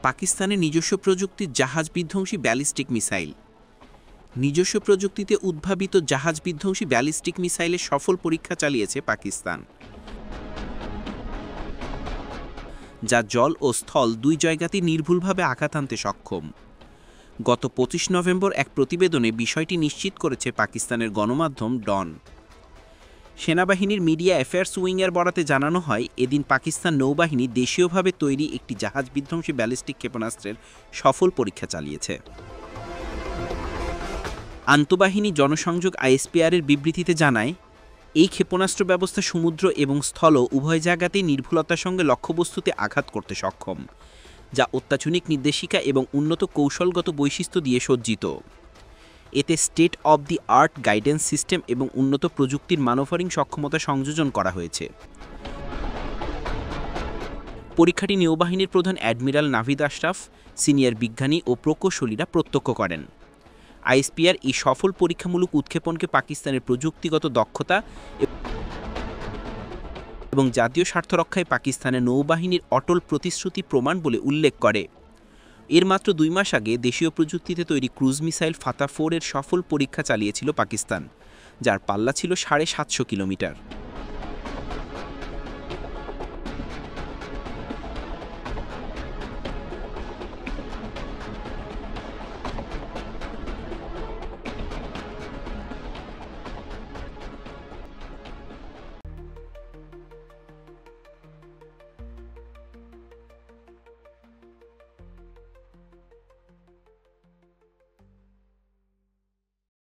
পাকিস্তানের নিজস্ব প্রযুক্তির জাহাজ বিধ্বংসী ব্যালিস্টিক মিসাইল। নিজস্ব প্রযুক্তিতে উদ্ভাবিত জাহাজ বিধ্বংসী ব্যালিস্টিক মিসাইলের সফল পরীক্ষা চালিয়েছে পাকিস্তান, যা জল ও স্থল দুই জায়গাতেই নির্ভুলভাবে আঘাত আনতে সক্ষম। গত ২৫ নভেম্বর এক প্রতিবেদনে বিষয়টি নিশ্চিত করেছে পাকিস্তানের গণমাধ্যম ডন। সেনাবাহিনীর মিডিয়া অ্যাফেয়ার্স উইংয়ের বরাতে জানানো হয়, এদিন পাকিস্তান নৌবাহিনী দেশীয়ভাবে তৈরি একটি জাহাজ বিধ্বংসী ব্যালিস্টিক ক্ষেপণাস্ত্রের সফল পরীক্ষা চালিয়েছে। আন্তঃবাহিনী জনসংযোগ আইএসপিআরের বিবৃতিতে জানায়, এই ক্ষেপণাস্ত্র ব্যবস্থা সমুদ্র এবং স্থল উভয় জায়গাতেই নির্ভুলতার সঙ্গে লক্ষ্যবস্তুতে আঘাত করতে সক্ষম, যা অত্যাধুনিক নির্দেশিকা এবং উন্নত কৌশলগত বৈশিষ্ট্য দিয়ে সজ্জিত। এতে state of the art guidance system এবং উন্নত প্রযুক্তির ম্যানুভারিং সক্ষমতা সংযোজন করা হয়েছে। পরীক্ষাটি নৌবাহিনীর প্রধান অ্যাডমিরাল নাভিদ আশরাফ, সিনিয়র বিজ্ঞানী ও প্রকৌশলীরা প্রত্যক্ষ করেন। আইএসপিআর এই সফল পরীক্ষামূলক উৎক্ষেপণকে পাকিস্তানের প্রযুক্তিগত দক্ষতা এবং জাতীয় স্বার্থ রক্ষায় পাকিস্তানের নৌবাহিনীর অটল প্রতিশ্রুতি প্রমাণ বলে উল্লেখ করে। এর মাত্র ২ মাস আগে দেশীয় প্রযুক্তিতে তৈরি ক্রুজ মিসাইল ফাতা 4 এর সফল পরীক্ষা চালিয়েছিল পাকিস্তান, যার পাল্লা ছিল ৭৫০ কিলোমিটার।